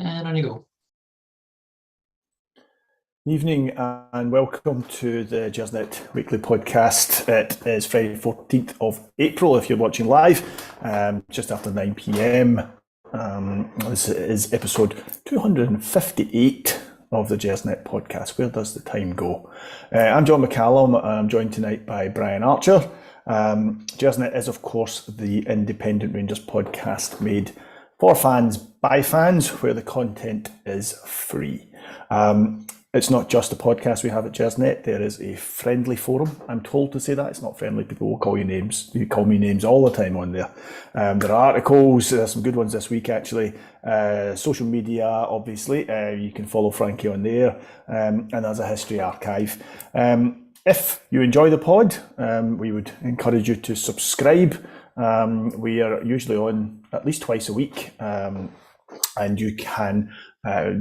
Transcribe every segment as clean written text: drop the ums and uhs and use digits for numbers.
And on you go. Evening and welcome to the Gersnet Weekly Podcast. It is Friday 14th of April if you're watching live, just after 9 p.m. This is episode 258 of the Gersnet Podcast. Where does the time go? I'm John McCallum and I'm joined tonight by Brian Archer. Gersnet is of course the independent Rangers podcast made for fans by fans where the content is free. It's not just a podcast we have at Gersnet. There is a friendly forum. I'm told to say that. It's not friendly. People will call you names. You call me names all the time on there. There are articles. There's some good ones this week, actually. Social media, obviously. You can follow Frankie on there. And there's a history archive. If you enjoy the pod, we would encourage you to subscribe. We are usually on at least twice a week. And you can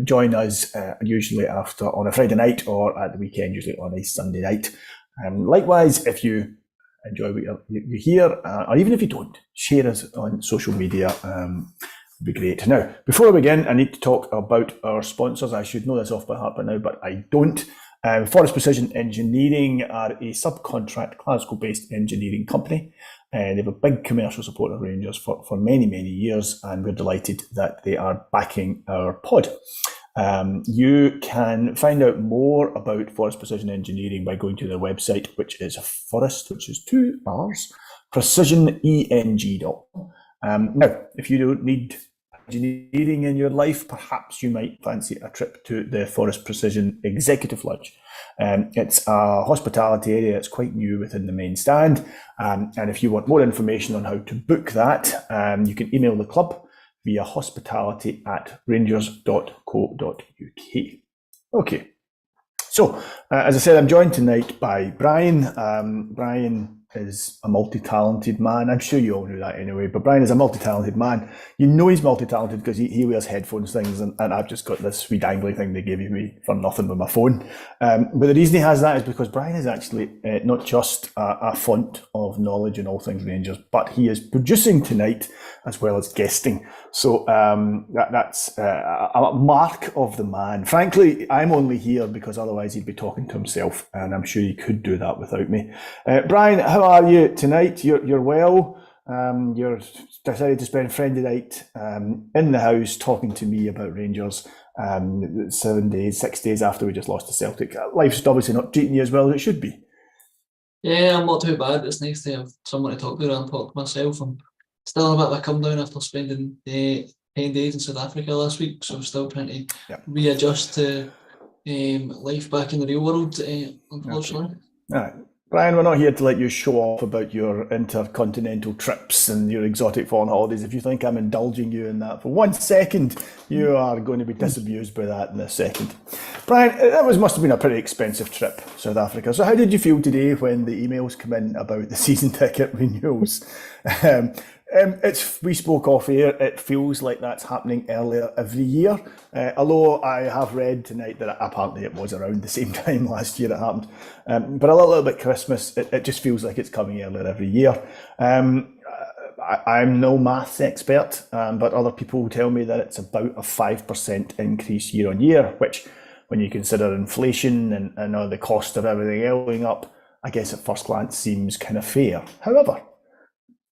join us usually on a Friday night or at the weekend, usually on a Sunday night. Likewise, if you enjoy what you hear, or even if you don't, share us on social media. Would be great. Now, before I begin, I need to talk about our sponsors. I should know this off by heart by now, but I don't. Forest Precision Engineering are a subcontract Glasgow-based engineering company. They have a big commercial support of Rangers for many, many years, and we're delighted that they are backing our pod. You can find out more about Forest Precision Engineering by going to their website, which is Forest, which is 2 R's, precisioneng.com. Now, if you don't need engineering in your life, perhaps you might fancy a trip to the Forest Precision Executive Lodge. It's a hospitality area. It's quite new within the main stand. And if you want more information on how to book that, you can email the club via hospitality@rangers.co.uk. Okay. So, as I said, I'm joined tonight by Brian. Brian is a multi-talented man. I'm sure you all knew that anyway, but Brian is a multi-talented man. You know he's multi-talented because he wears headphones things, and I've just got this wee dangly thing they gave me for nothing with my phone. But the reason he has that is because Brian is actually not just a font of knowledge in all things Rangers, but he is producing tonight as well as guesting. So that's a mark of the man. Frankly, I'm only here because otherwise he'd be talking to himself, and I'm sure he could do that without me. Brian, how are you tonight? You're well. You're decided to spend Friday night in the house talking to me about Rangers 6 days after we just lost to Celtic. Life's obviously not treating you as well as it should be. Yeah, I'm not too bad. It's nice to have someone to talk to and talk to myself. I'm still a bit of a come down after spending 10 days in South Africa last week, so I'm still trying to readjust to life back in the real world, unfortunately. Okay. All right. Brian, we're not here to let you show off about your intercontinental trips and your exotic foreign holidays. If you think I'm indulging you in that for 1 second, you are going to be disabused by that in a second. Brian, that must have been a pretty expensive trip, South Africa. So how did you feel today when the emails come in about the season ticket renewals? We spoke off air. It feels like that's happening earlier every year. Although I have read tonight that apparently it was around the same time last year it happened. But a little bit Christmas, it just feels like it's coming earlier every year. I'm no maths expert, but other people tell me that it's about a 5% increase year on year, which when you consider inflation and the cost of everything going up, I guess at first glance seems kind of fair. However,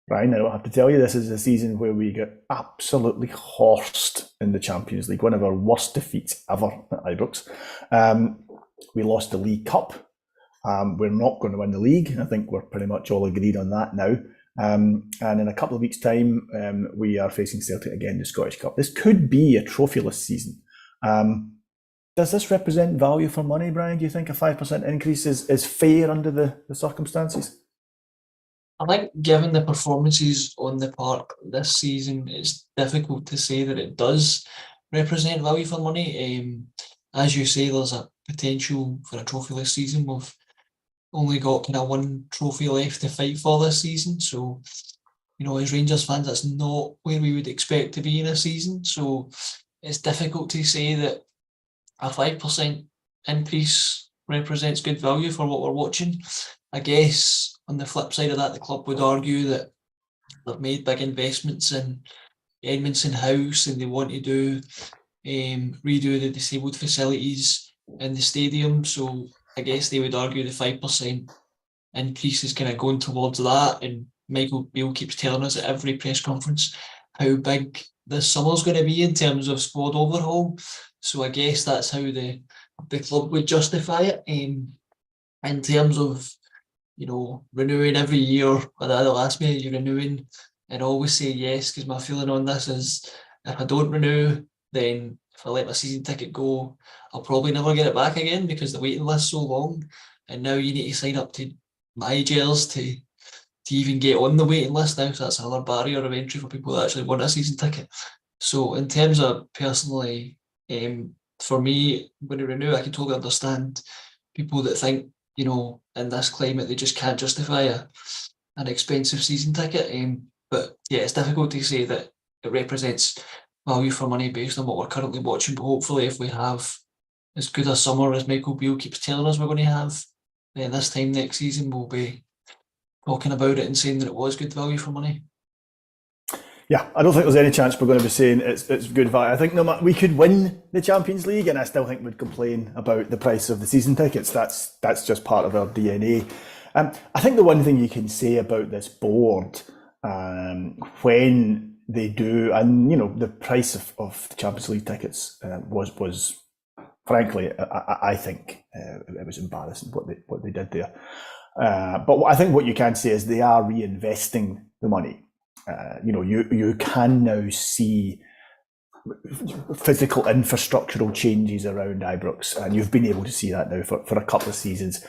Brian, I don't have to tell you, this is a season where we get absolutely horsed in the Champions League, one of our worst defeats ever at Ibrox. We lost the League Cup. We're not going to win the league. I think we're pretty much all agreed on that now. And in a couple of weeks' time, we are facing Celtic again in the Scottish Cup. This could be a trophyless season. Does this represent value for money, Brian? Do you think a 5% increase is fair under the circumstances? I think given the performances on the park this season, it's difficult to say that it does represent value for money. As you say, there's a potential for a trophyless season. We've only got kind of one trophy left to fight for this season. So, as Rangers fans, that's not where we would expect to be in a season. So it's difficult to say that a 5% increase represents good value for what we're watching. I guess on the flip side of that, the club would argue that they've made big investments in Edmondson House and they want to do redo the disabled facilities in the stadium. So I guess they would argue the 5% increase is kind of going towards that. And Michael Beale keeps telling us at every press conference how big this summer's going to be in terms of squad overhaul. So I guess that's how the club would justify it. In terms of, renewing every year, but they'll ask me, are you renewing? And I always say yes, because my feeling on this is if I don't renew, then if I let my season ticket go, I'll probably never get it back again because the waiting list's so long. And now you need to sign up to my gels to even get on the waiting list now. So that's another barrier of entry for people that actually want a season ticket. So in terms of personally, for me, when I renew, I can totally understand people that think, in this climate, they just can't justify an expensive season ticket. But yeah, it's difficult to say that it represents value for money based on what we're currently watching. But hopefully, if we have as good a summer as Michael Beale keeps telling us we're going to have, then this time next season we'll be talking about it and saying that it was good value for money. Yeah, I don't think there's any chance we're going to be saying it's good value. I think we could win the Champions League, and I still think we'd complain about the price of the season tickets. That's just part of our DNA. I think the one thing you can say about this board, when they do, and the price of the Champions League tickets was frankly, I think it was embarrassing what they did there. But I think what you can say is they are reinvesting the money. You can now see physical infrastructural changes around Ibrox, and you've been able to see that now for a couple of seasons.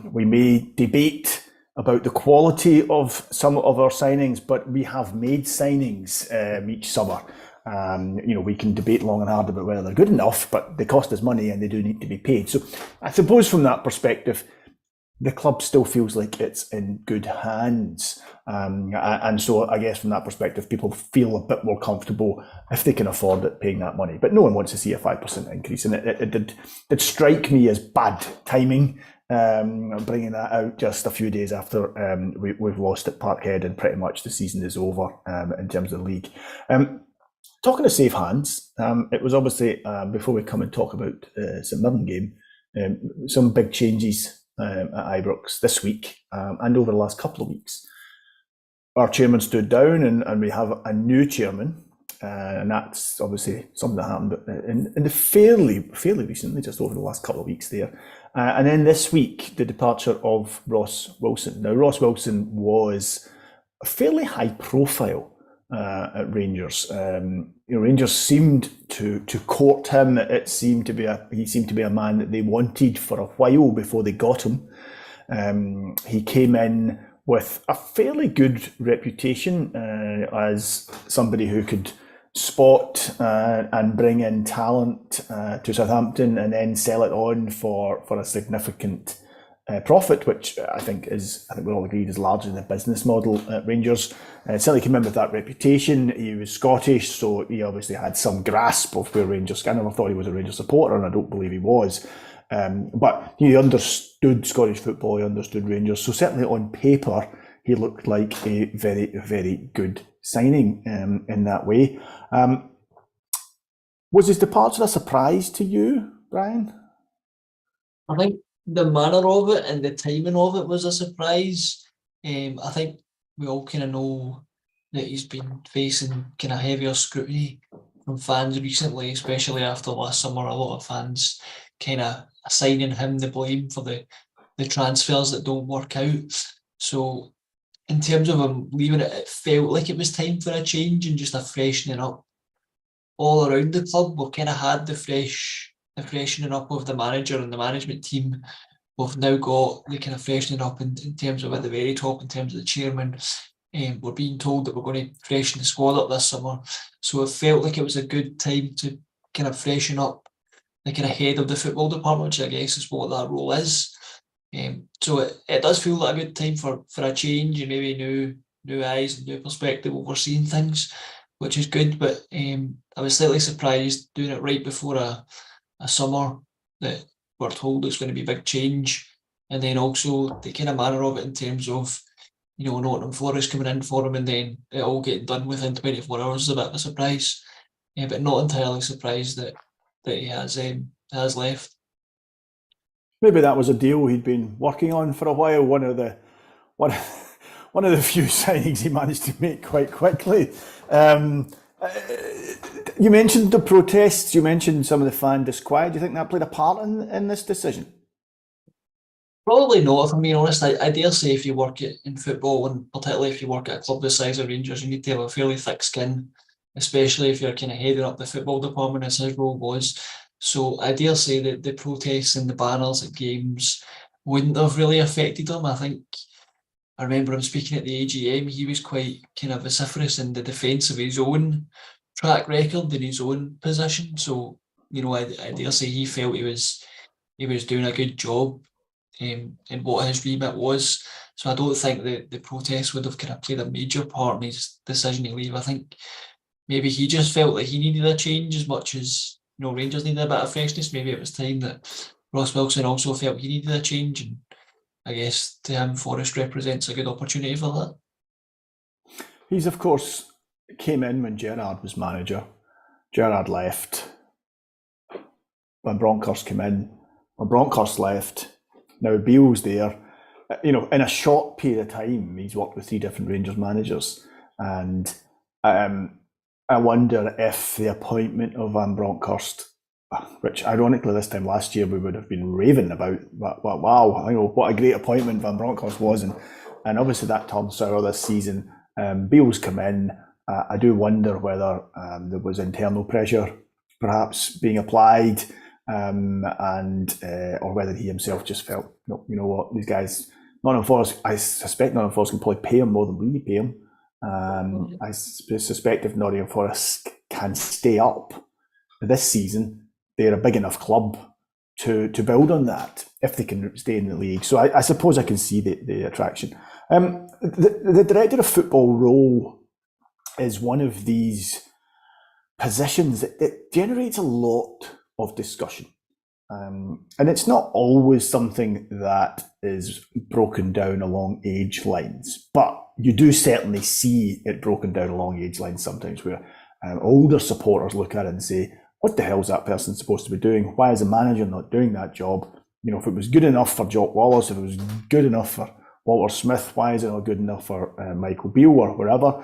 We may debate about the quality of some of our signings, but we have made signings each summer. We can debate long and hard about whether they're good enough, but they cost us money and they do need to be paid. So I suppose from that perspective, the club still feels like it's in good hands. And so I guess from that perspective, people feel a bit more comfortable if they can afford it, paying that money. But no one wants to see a 5% increase. And it did strike me as bad timing, bringing that out just a few days after we've lost at Parkhead and pretty much the season is over in terms of the league. Talking of safe hands, it was obviously, before we come and talk about St Mirren game, some big changes at Ibrox this week and over the last couple of weeks. Our chairman stood down and we have a new chairman, and that's obviously something that happened in the fairly recently, just over the last couple of weeks there. And then this week, the departure of Ross Wilson. Now, Ross Wilson was a fairly high profile at Rangers. Rangers seemed to court him. He seemed to be a man that they wanted for a while before they got him. He came in with a fairly good reputation as somebody who could spot and bring in talent to Southampton and then sell it on for a significant profit, which I think we're all agreed is largely the business model at Rangers. Certainly came in with that reputation. He was Scottish, so he obviously had some grasp of where Rangers. I never thought he was a Rangers supporter, and I don't believe he was. But he understood Scottish football. He understood Rangers. So certainly on paper, he looked like a very, very good signing in that way. Was his departure a surprise to you, Brian? I think the manner of it and the timing of it was a surprise. I think we all kind of know that he's been facing kind of heavier scrutiny from fans recently, especially after last summer. A lot of fans kind of assigning him the blame for the transfers that don't work out. So in terms of him leaving it, it felt like it was time for a change and just a freshening up all around the club. We've kind of had the freshening up of the manager and the management team. We've now got the kind of freshening up in terms of at the very top, in terms of the chairman. We're being told that we're going to freshen the squad up this summer. So it felt like it was a good time to kind of freshen up the kind of head of the football department, which I guess is what that role is. So it does feel like a good time for a change and maybe new eyes and new perspective overseeing things, which is good. But I was slightly surprised doing it right before a summer that we're told it's going to be big change, and then also the kind of manner of it in terms of Nottingham Forest coming in for him and then it all getting done within 24 hours is a bit of a surprise. but not entirely surprised that he has left. Maybe that was a deal he'd been working on for a while. One of the few signings he managed to make quite quickly. You mentioned the protests. You mentioned some of the fan disquiet. Do you think that played a part in this decision? Probably not, if I'm being honest. I dare say if you work in football, and particularly if you work at a club the size of Rangers, you need to have a fairly thick skin, especially if you're kind of heading up the football department, as his role was. So I dare say that the protests and the banners at games wouldn't have really affected him. I remember him speaking at the AGM. He was quite kind of vociferous in the defence of his own track record in his own position. So, I dare say he felt he was doing a good job in what his remit was. So I don't think the protests would have kind of played a major part in his decision to leave. I think maybe he just felt that he needed a change as much as Rangers needed a bit of freshness. Maybe it was time that Ross Wilson also felt he needed a change, and I guess to him Forrest represents a good opportunity for that. He's of course came in when Gerrard was manager. Gerrard left. Van Bronckhorst came in. Van Bronckhorst left. Now Beale's there. In a short period of time, he's worked with 3 different Rangers managers, and I wonder if the appointment of Van Bronckhorst, which ironically this time last year we would have been raving about, wow, what a great appointment Van Bronckhorst was, and obviously that turned sour this season. Beale's come in. I do wonder whether there was internal pressure perhaps being applied, or whether he himself just felt, you know what, these guys, Nottingham Forest, I suspect Nottingham Forest can probably pay him more than we pay him. I suspect if Nottingham Forest can stay up this season, they're a big enough club to build on that if they can stay in the league. So I suppose I can see the attraction. The director of football role is one of these positions that generates a lot of discussion. And it's not always something that is broken down along age lines, but you do certainly see it broken down along age lines sometimes, where older supporters look at it and say, what the hell is that person supposed to be doing? Why is the manager not doing that job? If it was good enough for Jock Wallace, if it was good enough for Walter Smith, why is it not good enough for Michael Beale or wherever?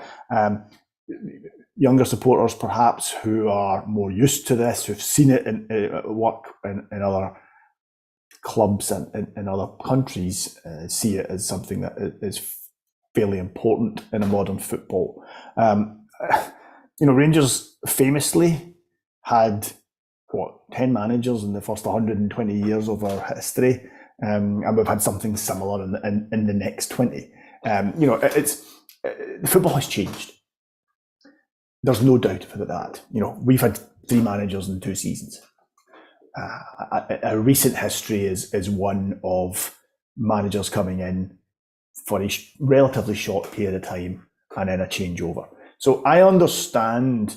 Younger supporters, perhaps, who are more used to this, who've seen it in work in other clubs and in other countries, see it as something that is fairly important in a modern football. Rangers famously had 10 managers in the first 120 years of our history, and we've had something similar in the next 20. Football has changed. There's no doubt about that. We've had 3 managers in 2 seasons. A recent history is one of managers coming in for a relatively short period of time and then a changeover. So I understand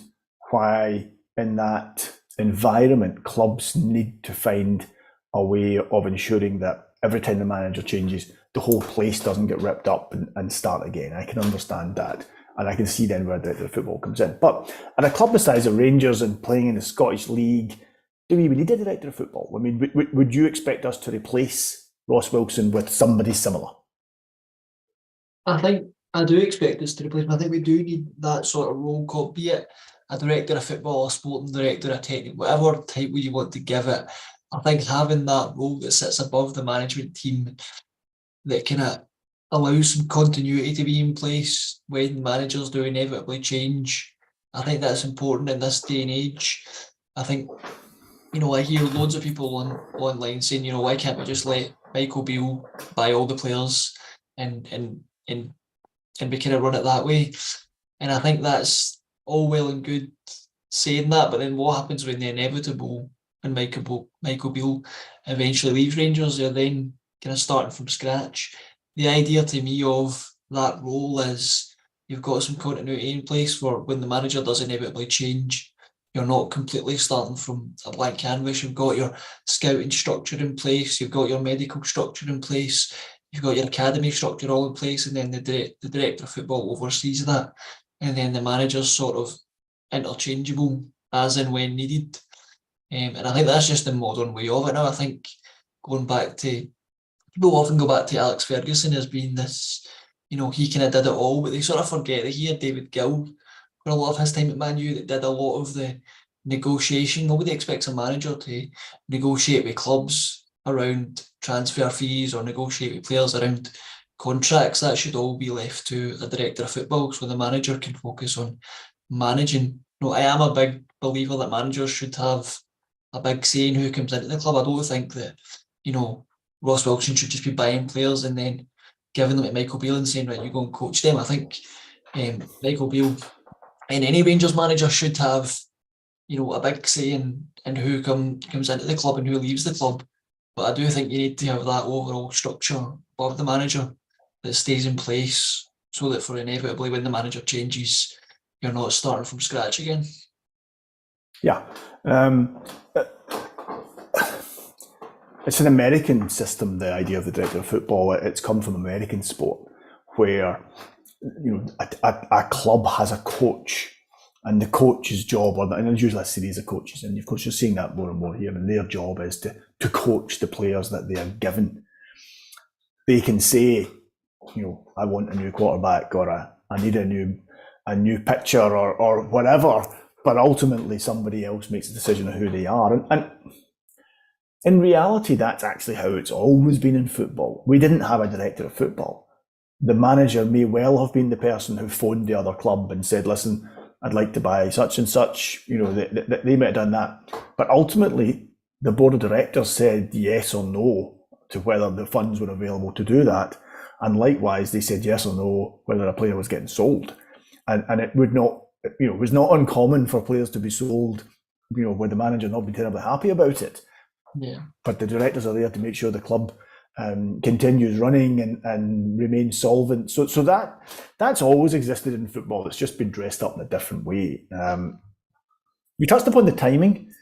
why in that environment clubs need to find a way of ensuring that every time the manager changes, the whole place doesn't get ripped up and start again. I can understand that. And I can see then where the football comes in. But at a club the size of Rangers and playing in the Scottish League, do we need a director of football? I mean, would you expect us to replace Ross Wilson with somebody similar? I think I do expect us to replace him. I think we do need that sort of role, be it a director of football, a sporting director, a technical, whatever type you want to give it. I think having that role that sits above the management team that kind of allows some continuity to be in place when managers do inevitably change. I think that's important in this day and age. I think, I hear loads of people online saying, why can't we just let Michael Beale buy all the players and we kind of run it that way? And I think that's all well and good saying that, but then what happens when the inevitable and Michael Beale eventually leaves Rangers? They're then kind of starting from scratch. The idea to me of that role is you've got some continuity in place for when the manager does inevitably change. You're not completely starting from a blank canvas. You've got your scouting structure in place. You've got your medical structure in place. You've got your academy structure all in place. And then the director of football oversees that. And then the manager's sort of interchangeable as and when needed. And I think that's just the modern way of it now. I think people often go back to Alex Ferguson as being this, he kind of did it all, but they sort of forget that he had David Gill for a lot of his time at Man U that did a lot of the negotiation. Nobody expects a manager to negotiate with clubs around transfer fees or negotiate with players around contracts. That should all be left to a director of football, so the manager can focus on managing. I am a big believer that managers should have a big say in who comes into the club. I don't think that, Ross Wilson should just be buying players and then giving them to Michael Beale and saying, right, you go and coach them. I think Michael Beale and any Rangers manager should have, a big say in who comes into the club and who leaves the club. But I do think you need to have that overall structure of the manager that stays in place so that for inevitably when the manager changes, you're not starting from scratch again. Yeah. It's an American system, the idea of the director of football. It's come from American sport, where a club has a coach, and the coach's job, and there's usually a series of coaches, and of course you're seeing that more and more here, and their job is to coach the players that they are given. They can say, I want a new quarterback, or I need a new pitcher, or whatever, but ultimately somebody else makes a decision of who they are. And in reality, that's actually how it's always been in football. We didn't have a director of football. The manager may well have been the person who phoned the other club and said, listen, I'd like to buy such and such. They might have done that. But ultimately, the board of directors said yes or no to whether the funds were available to do that. And likewise, they said yes or no whether a player was getting sold. And it would not, it was not uncommon for players to be sold, with the manager not being terribly happy about it. Yeah. But the directors are there to make sure the club continues running and remains solvent. So that's always existed in football. It's just been dressed up in a different way. You touched upon the timing,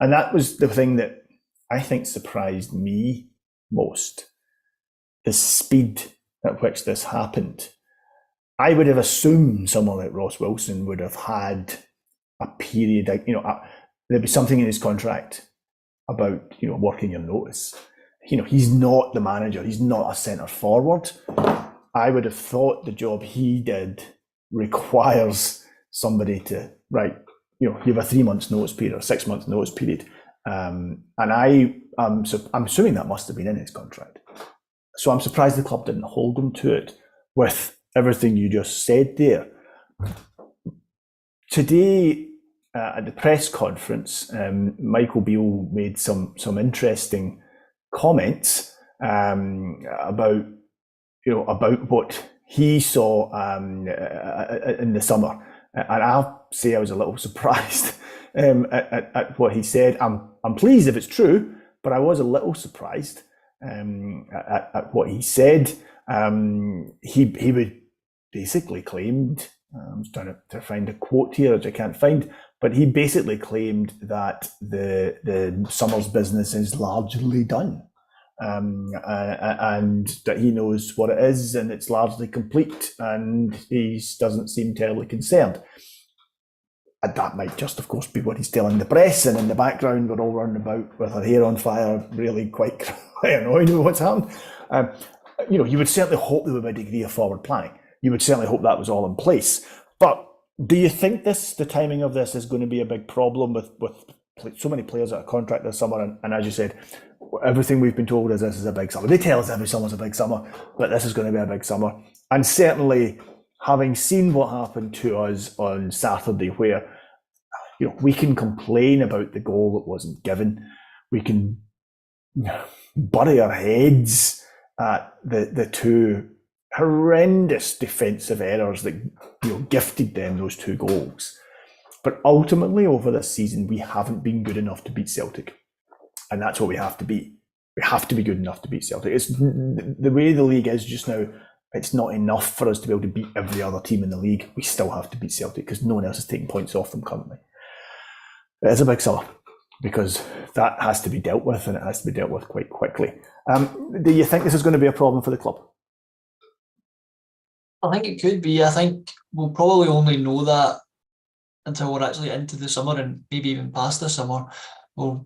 and that was the thing that I think surprised me most. The speed at which this happened. I would have assumed someone like Ross Wilson would have had a period, there'd be something in his contract about, working your notice. He's not the manager. He's not a centre forward. I would have thought the job he did requires somebody to, you have a 3 months notice period or 6 months notice period. And I'm assuming that must have been in his contract. So I'm surprised the club didn't hold him to it with everything you just said there. Today, at the press conference, Michael Beale made some interesting comments about what he saw in the summer, and I'll say I was a little surprised at what he said. I'm pleased if it's true, but I was a little surprised at what he said. He would basically claimed. I'm trying to find a quote here, which I can't find, but he basically claimed that the summer's business is largely done, and that he knows what it is and it's largely complete, and he doesn't seem terribly concerned. And that might just, of course, be what he's telling the press, and in the background we're all running about with our hair on fire, really quite annoyed with what's happened. You would certainly hope there would be a degree of forward planning. You would certainly hope that was all in place. But do you think the timing of this is going to be a big problem with so many players out of contract this summer? And as you said, everything we've been told is this is a big summer. They tell us every summer's a big summer, but this is going to be a big summer. And certainly, having seen what happened to us on Saturday, where we can complain about the goal that wasn't given, we can bury our heads at the two horrendous defensive errors that gifted them those two goals. But ultimately, over this season, we haven't been good enough to beat Celtic, and that's what we have to be. We have to be good enough to beat Celtic. It's the way the league is just now. It's not enough for us to be able to beat every other team in the league. We still have to beat Celtic because no one else is taking points off them currently. It is a big summer because that has to be dealt with, and it has to be dealt with quite quickly. Do you think this is going to be a problem for the club? I think it could be. I think we'll probably only know that until we're actually into the summer and maybe even past the summer, we'll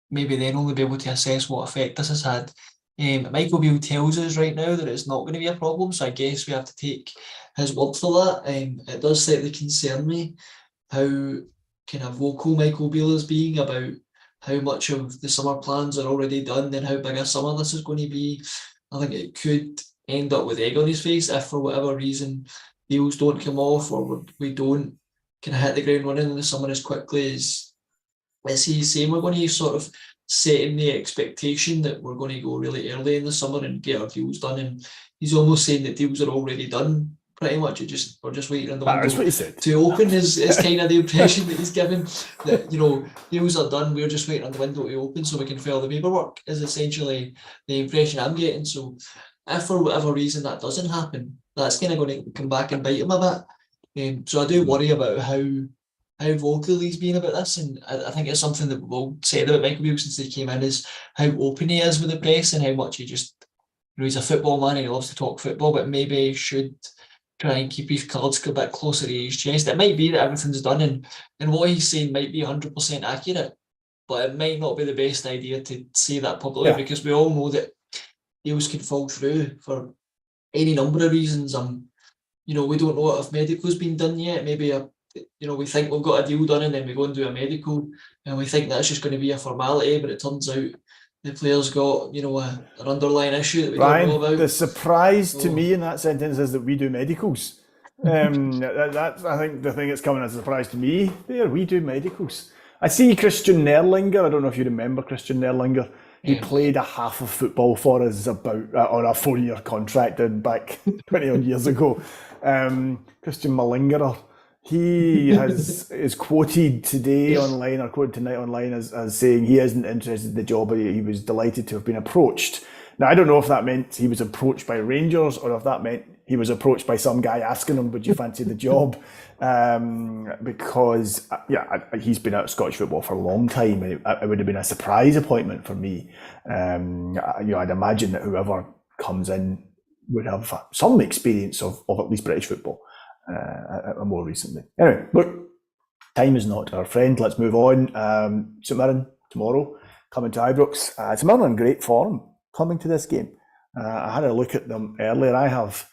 maybe then only be able to assess what effect this has had. Michael Beale tells us right now that it's not going to be a problem, so I guess we have to take his word for that. It does slightly concern me how kind of vocal Michael Beale is being about how much of the summer plans are already done and how big a summer this is going to be. I think it could end up with egg on his face if for whatever reason deals don't come off or we don't kind of hit the ground running in the summer as quickly as he's saying. We're going to sort of setting the expectation that we're going to go really early in the summer and get our deals done, and he's almost saying that deals are already done pretty much. We're just waiting on the window to open is kind of the impression that he's given, that deals are done, we're just waiting on the window to open so we can fill the paperwork, is essentially the impression I'm getting. So if for whatever reason that doesn't happen, that's kind of going to come back and bite him a bit. So I do worry about how vocal he's been about this, and I think it's something that we've all said about Michael Beale since he came in, is how open he is with the press and how much he just, he's a football man and he loves to talk football, but maybe he should try and keep his cards a bit closer to his chest. It might be that everything's done and what he's saying might be 100% accurate, but it might not be the best idea to say that publicly, because we all know that deals can fall through for any number of reasons. We don't know if medical's been done yet. Maybe we think we've got a deal done and then we go and do a medical and we think that's just going to be a formality, but it turns out the player's got an underlying issue that we don't know about. The surprise to me in that sentence is that we do medicals. That's I think the thing that's coming as a surprise to me there. We do medicals. I see Christian Nerlinger. I don't know if you remember Christian Nerlinger. He played a half of football for us about on a 4-year contract back 20 odd years ago. Christian Malingerer. He is quoted today online, or quoted tonight online, as saying he isn't interested in the job, but he was delighted to have been approached. Now, I don't know if that meant he was approached by Rangers or if that meant he was approached by some guy asking him, would you fancy the job? Because, he's been out of Scottish football for a long time. And it would have been a surprise appointment for me. I'd imagine that whoever comes in would have some experience of at least British football. More recently. Anyway, look, time is not our friend. Let's move on. St Mirren tomorrow, coming to Ibrox. St Mirren in great form coming to this game. I had a look at them earlier. I have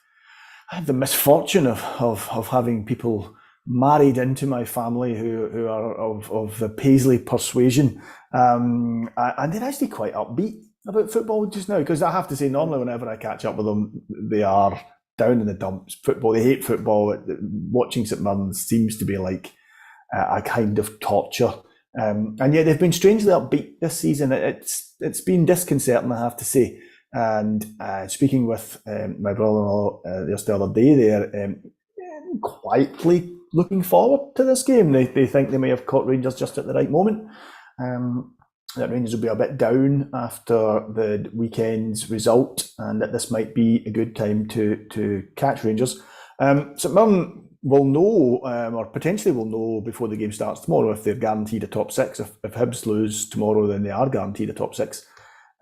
the misfortune of having people married into my family who are of the Paisley persuasion, and they're actually quite upbeat about football just now, because I have to say, normally whenever I catch up with them, they are down in the dumps. Football, they hate football. Watching St Mirren seems to be like a kind of torture, and yet they've been strangely upbeat this season. It's been disconcerting, I have to say. And speaking with my brother-in-law just the other day, they're quietly looking forward to this game. They think they may have caught Rangers just at the right moment. That Rangers will be a bit down after the weekend's result, and that this might be a good time to catch Rangers. St Mirren will know, or potentially will know before the game starts tomorrow, if they're guaranteed a top six. If Hibs lose tomorrow, then they are guaranteed a top six.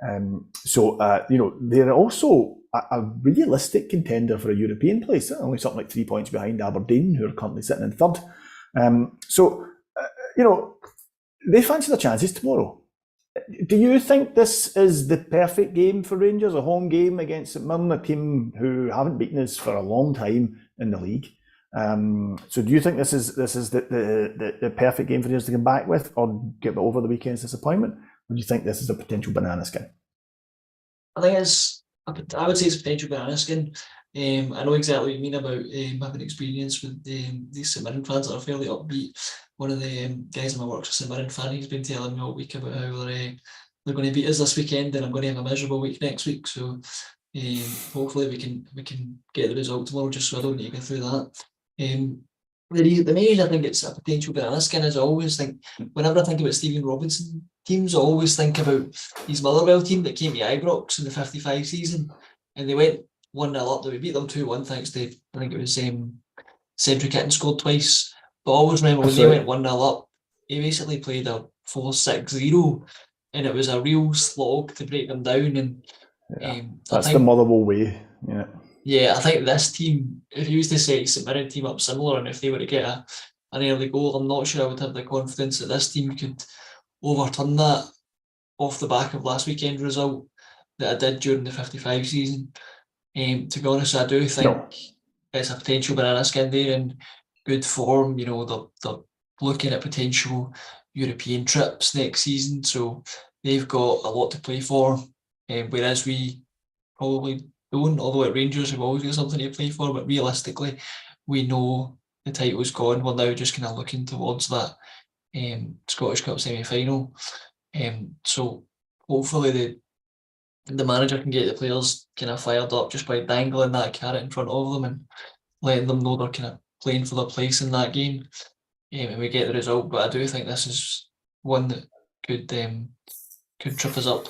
They're also a realistic contender for a European place. Only something like 3 points behind Aberdeen, who are currently sitting in third. They fancy their chances tomorrow. Do you think this is the perfect game for Rangers, a home game against St Mirren, a team who haven't beaten us for a long time in the league? So do you think this is the perfect game for Rangers to come back with, or get over the weekend's disappointment? Or do you think this is a potential banana skin? I think I would say it's a potential banana skin. I know exactly what you mean about having experience with these St Mirren fans that are fairly upbeat. One of the guys in my work's a St Mirren fan. He's been telling me all week about how they're going to beat us this weekend, and I'm going to have a miserable week next week. So hopefully we can get the result tomorrow, just so I don't need to go through that. The main reason I think it's a potential banana skin is I always think, whenever I think about Stephen Robinson teams, I always think about his Motherwell team that came to Ibrox in the 55 season, and they went 1-0 up. We beat them 2-1 thanks to, I think it was Cedric Hitton scored twice. But I always remember when they went 1-0 up, he basically played a 4-6-0, and it was a real slog to break them down. And that's the Motherwell way. Yeah, I think this team, if you used to say St Mirren team up similar, and if they were to get an early goal, I'm not sure I would have the confidence that this team could overturn that off the back of last weekend's result that I did during the 55 season. To be honest, I do think it's a potential banana skin there in good form. You know, they're looking at potential European trips next season, so they've got a lot to play for. Whereas we probably don't, although at Rangers we've always got something to play for, but realistically, we know the title's gone. We're now just kind of looking towards that Scottish Cup semi-final. So hopefully the manager can get the players kind of fired up just by dangling that carrot in front of them and letting them know they're kind of playing for their place in that game, and we get the result. But I do think this is one that could trip us up.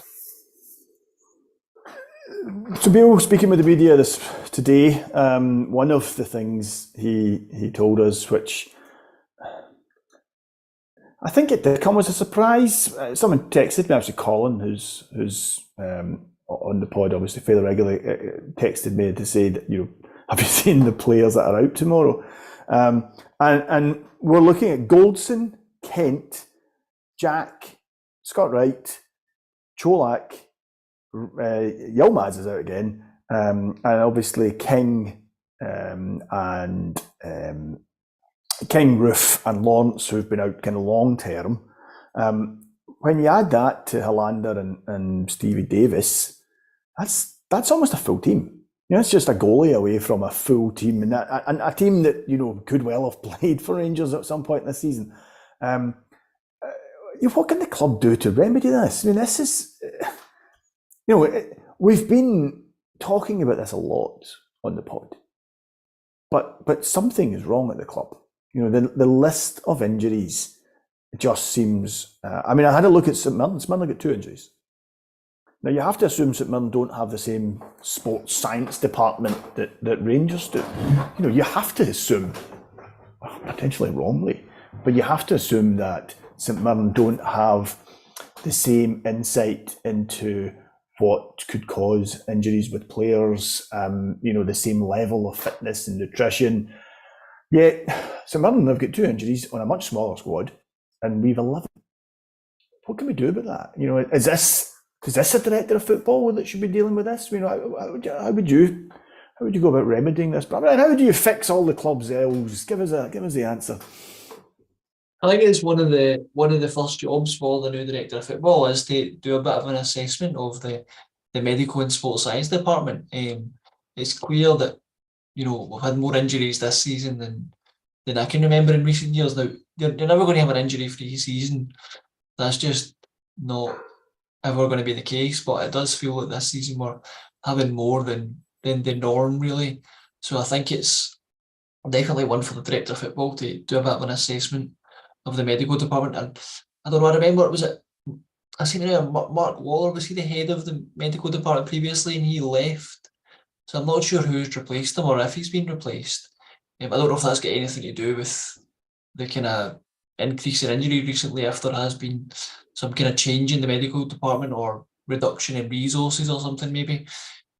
So Bill, speaking with the media today, one of the things he told us, which I think it did come as a surprise. Someone texted me, actually Colin, who's on the pod, obviously fairly regularly, texted me to say that, have you seen the players that are out tomorrow? And we're looking at Goldson, Kent, Jack, Scott Wright, Cholak, Yilmaz is out again, and obviously King and King, Roof and Lawrence, who've been out kind of long term. When you add that to Hollander and Stevie Davis, that's almost a full team. It's just a goalie away from a full team, and a team that could well have played for Rangers at some point this season. What can the club do to remedy this? I mean, this is, we've been talking about this a lot on the pod, but something is wrong at the club. The list of injuries just seems. I had a look at St Mirren. St Mirren got 2 injuries. Now, you have to assume St Mirren don't have the same sports science department that Rangers do. You have to assume, potentially wrongly, but you have to assume that St Mirren don't have the same insight into what could cause injuries with players, the same level of fitness and nutrition. Yet, St Mirren have got 2 injuries on a much smaller squad, and we've 11. What can we do about that? Is this a director of football that should be dealing with this? How would you go about remedying this? But how do you fix all the club's ills? Give us the answer. I think it's one of the first jobs for the new director of football is to do a bit of an assessment of the medical and sports science department. It's clear that we've had more injuries this season than I can remember in recent years. Now you're never going to have an injury-free season. That's just not ever going to be the case. But it does feel that this season we're having more than the norm, really. So I think it's definitely one for the director of football to do a bit of an assessment of the medical department. And I don't know, I remember, I seen Mark Waller, was he the head of the medical department previously and he left? So I'm not sure who's replaced him or if he's been replaced. I don't know if that's got anything to do with the kind of increase in injury recently, if there has been some kind of change in the medical department or reduction in resources or something maybe.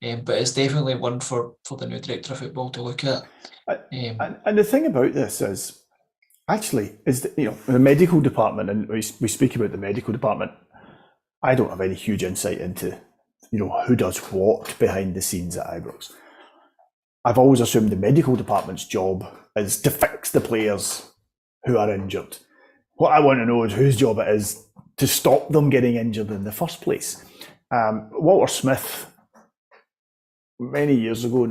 But it's definitely one for the new director of football to look at. And the thing about this is that, the medical department, and we speak about the medical department, I don't have any huge insight into, who does what behind the scenes at Ibrox. I've always assumed the medical department's job is to fix the players who are injured. What I want to know is whose job it is to stop them getting injured in the first place. Walter Smith, many years ago,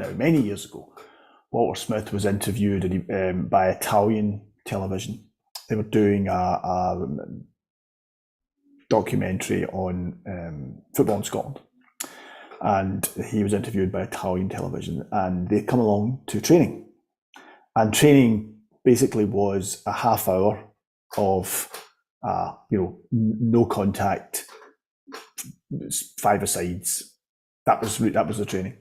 Walter Smith was interviewed by Italian television. They were doing a documentary on football in Scotland, and he was interviewed by Italian television, and they come along to training, and training basically was a half hour of no contact, 5-a-sides. That was the training,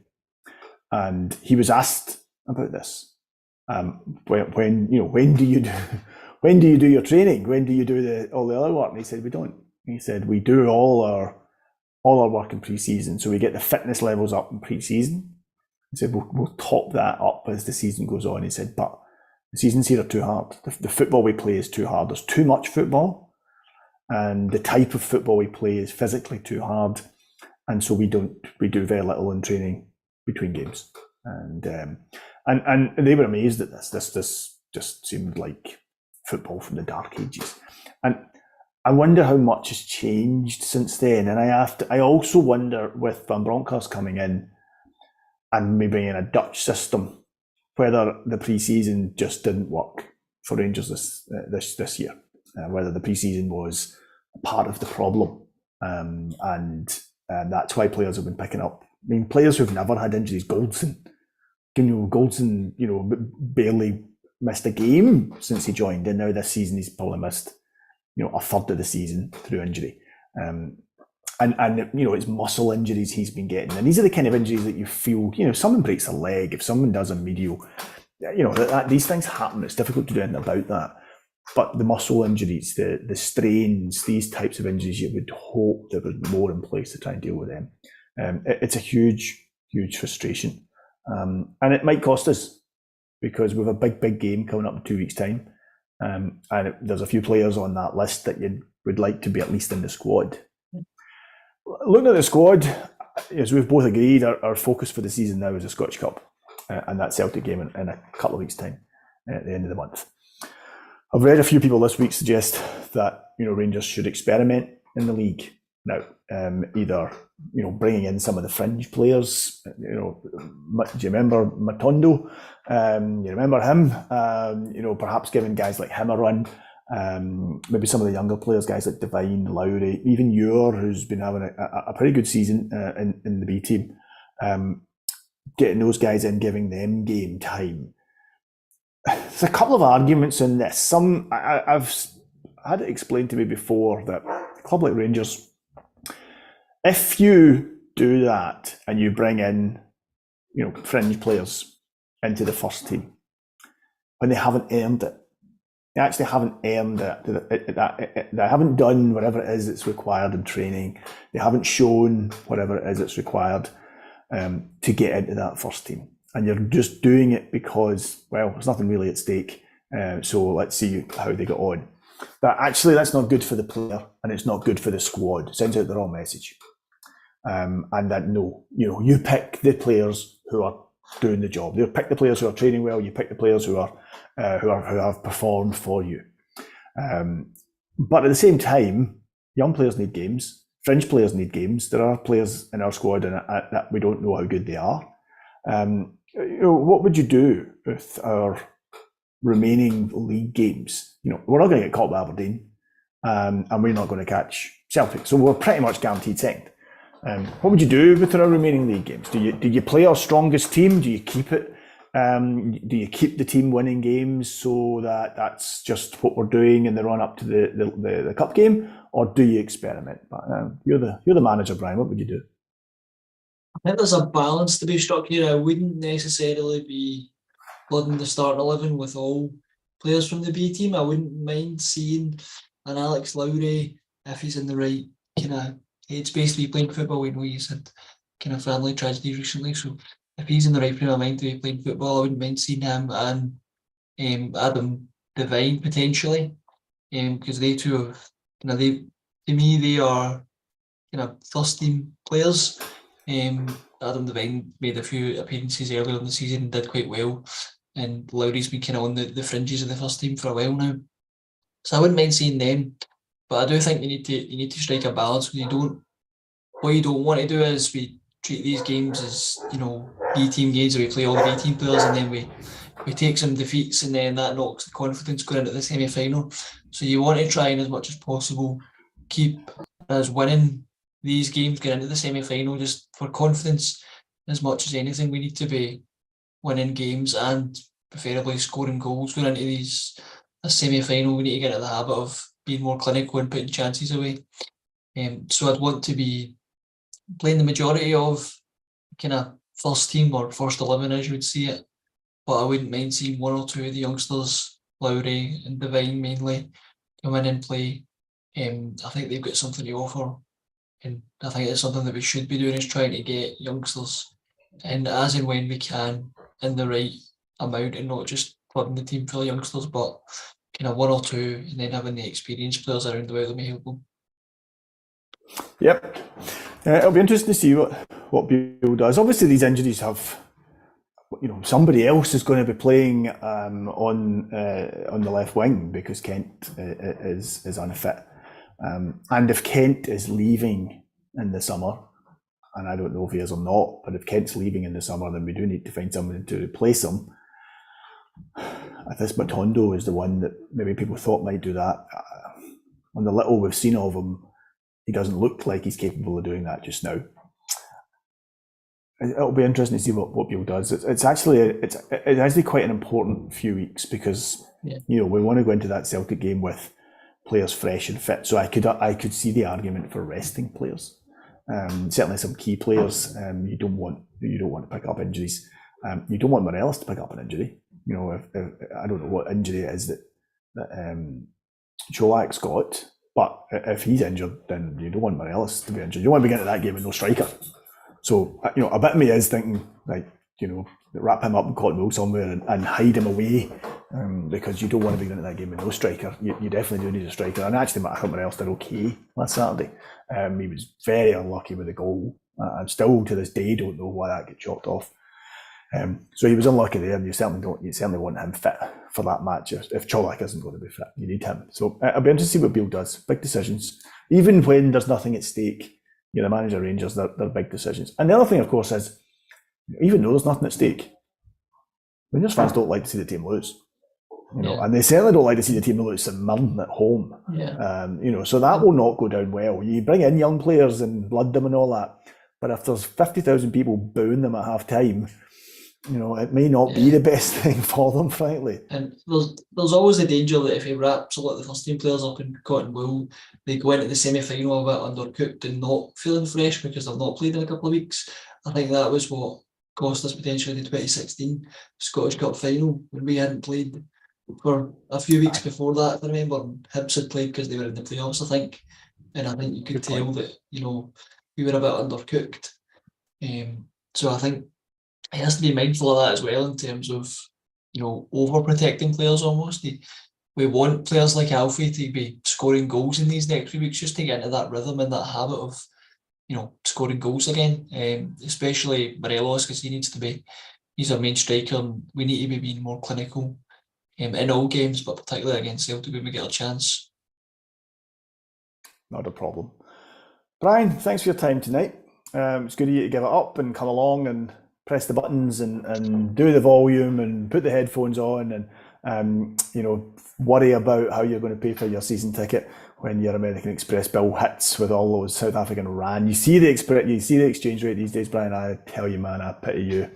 and he was asked about this. When do you do your training? When do you do all the other work? And he said, we don't. He said, we do all our work in pre-season, so we get the fitness levels up in pre-season. He said, we'll top that up as the season goes on. He said, but The seasons here are too hard. The football we play is too hard. There's too much football, and the type of football we play is physically too hard, and so we do very little in training between games. And they were amazed at this. This just seemed like football from the dark ages. And I wonder how much has changed since then. And I also wonder, with Van Bronckhorst coming in and maybe in a Dutch system, whether the pre-season just didn't work for Rangers this year, whether the pre-season was part of the problem, and that's why players have been picking up. I mean, players who've never had injuries. Goldson, barely missed a game since he joined, and now this season he's probably missed, a third of the season through injury. And it's muscle injuries he's been getting, and these are the kind of injuries that you feel. If someone breaks a leg, if someone does a medial, these things happen. It's difficult to do anything about that. But the muscle injuries, the strains, these types of injuries, you would hope there was more in place to try and deal with them. It's a huge, huge frustration, and it might cost us, because we have a big game coming up in 2 weeks' time, and there's a few players on that list that you would like to be at least in the squad. Looking at the squad, as we've both agreed, our focus for the season now is the Scottish Cup, and that Celtic game in a couple of weeks' time, at the end of the month. I've read a few people this week suggest that Rangers should experiment in the league now, either bringing in some of the fringe players. Do you remember Matondo? You remember him? Perhaps giving guys like him a run. Maybe some of the younger players, guys like Devine, Lowry, even Ure, who's been having a pretty good season in the B team. Getting those guys in, giving them game time. There's a couple of arguments in this. I've had it explained to me before that a club like Rangers, if you do that and you bring in, fringe players into the first team, when they haven't earned it, they actually haven't earned it. They haven't done whatever it is that's required in training. They haven't shown whatever it is that's required to get into that first team. And you're just doing it because, there's nothing really at stake. So let's see how they get on. But actually, that's not good for the player, and it's not good for the squad. It sends out the wrong message. And that you pick the players who are doing the job. You pick the players who are training well. You pick the players who have performed for you. But at the same time, young players need games. Fringe players need games. There are players in our squad that we don't know how good they are. What would you do with our remaining league games? We're not going to get caught by Aberdeen, and we're not going to catch Celtic, so we're pretty much guaranteed second. What would you do with our remaining league games? Do you play our strongest team? Do you keep it? Do you keep the team winning games so that's just what we're doing in the run up to the cup game, or do you experiment? But you're the manager, Brian. What would you do? I think there's a balance to be struck here. I wouldn't necessarily be flooding the starting 11 with all players from the B team. I wouldn't mind seeing an Alex Lowry, if he's in the right kind of headspace to be playing football. We know he's had kind of family tragedy recently, so if he's in the right frame of mind to be playing football, I wouldn't mind seeing him and Adam Devine potentially, because they two have, to me, they are first team players. Adam Devine made a few appearances earlier in the season and did quite well, and Lowry's been kind of on the fringes of the first team for a while now, so I wouldn't mind seeing them. But I do think you need to strike a balance. What you don't want to do is we treat these games as B team games where we play all the B team players, and then we take some defeats, and then that knocks the confidence going into the semi-final. So you want to try and as much as possible keep us winning these games, get into the semi-final, just for confidence as much as anything. We need to be winning games and preferably scoring goals going into a semi-final. We need to get into the habit of being more clinical and putting chances away. So I'd want to be playing the majority of kind of first team or first 11 as you would see it, but I wouldn't mind seeing one or two of the youngsters, Lowry and Devine mainly, come in and play. I think they've got something to offer, and I think it's something that we should be doing, is trying to get youngsters in as and when we can in the right amount, and not just clubbing the team full of youngsters, but kind of one or two, and then having the experienced players around the way that may help them. Yep. It'll be interesting to see what Beale does. Obviously, these injuries have, somebody else is going to be playing on the left wing because Kent is unfit. And if Kent is leaving in the summer, and I don't know if he is or not, but if Kent's leaving in the summer, then we do need to find somebody to replace him. This Matondo is the one that maybe people thought might do that. On the little we've seen of him, he doesn't look like he's capable of doing that just now. It'll be interesting to see what Beale does. It's actually quite an important few weeks because we want to go into that Celtic game with players fresh and fit. So I could see the argument for resting players. Certainly some key players. You don't want to pick up injuries. You don't want Morelos to pick up an injury. If I don't know what injury it is that Cholak's got, but if he's injured, then you don't want Morelos to be injured. You don't want to be getting into that game with no striker. So a bit of me is thinking wrap him up and Cottonwool somewhere and hide him away because you don't want to be getting into that game with no striker. You definitely do need a striker. And actually, I think Morelos did okay last Saturday. He was very unlucky with the goal. I still to this day don't know why that got chalked off. So he was unlucky there, and you certainly want him fit for that match. If Cholak isn't going to be fit, you need him. So I'll be interested to see what Beale does. Big decisions, even when there's nothing at stake. The manager Rangers, they're big decisions. And the other thing, of course, is even though there's nothing at stake, Rangers fans don't like to see the team lose. And they certainly don't like to see the team lose St Mirren at home. Yeah. So that will not go down well. You bring in young players and blood them and all that, but if there's 50,000 people booing them at half time, it may not be the best thing for them, frankly. And there's always the danger that if he wraps a lot of the first team players up in cotton wool, they go into the semi-final a bit undercooked and not feeling fresh because they've not played in a couple of weeks. I think that was what cost us potentially the 2016 Scottish Cup final when we hadn't played for a few weeks before that, if I remember. Hibs had played because they were in the playoffs, I think. And I think you could tell that, we were a bit undercooked. So I think he has to be mindful of that as well in terms of, overprotecting players almost. We want players like Alfie to be scoring goals in these next few weeks just to get into that rhythm and that habit of, scoring goals again, especially Morelos because he's our main striker and we need to be being more clinical in all games, but particularly against Celtic when we get a chance. Not a problem. Brian, thanks for your time tonight. It's good of you to give it up and come along and press the buttons and do the volume and put the headphones on and worry about how you're going to pay for your season ticket when your American Express bill hits with all those South African rand. You see the exchange rate these days, Brian. I tell you, man, I pity you.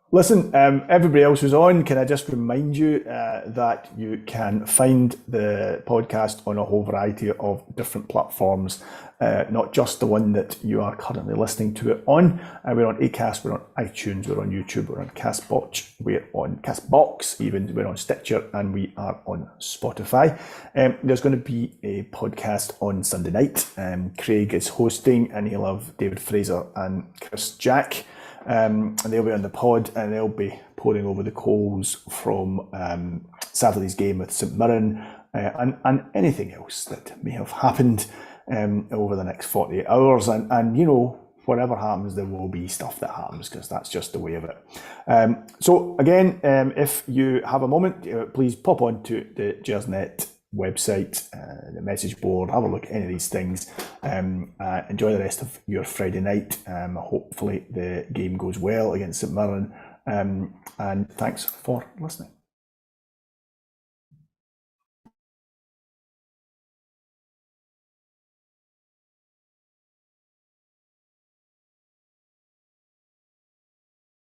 Listen, everybody else who's on, can I just remind you that you can find the podcast on a whole variety of different platforms, not just the one that you are currently listening to it on. We're on Acast, we're on iTunes, we're on YouTube, we're on Castbox, even we're on Stitcher, and we are on Spotify. There's going to be a podcast on Sunday night. Craig is hosting, and he'll have David Fraser and Chris Jack. And they'll be on the pod and they'll be pouring over the coals from Saturday's game with St Mirren and anything else that may have happened over the next 48 hours. And whatever happens, there will be stuff that happens because that's just the way of it. So again, if you have a moment, please pop on to the Gersnet website, the message board, have a look at any of these things. Enjoy the rest of your Friday night. Hopefully the game goes well against St Mirren, and thanks for listening.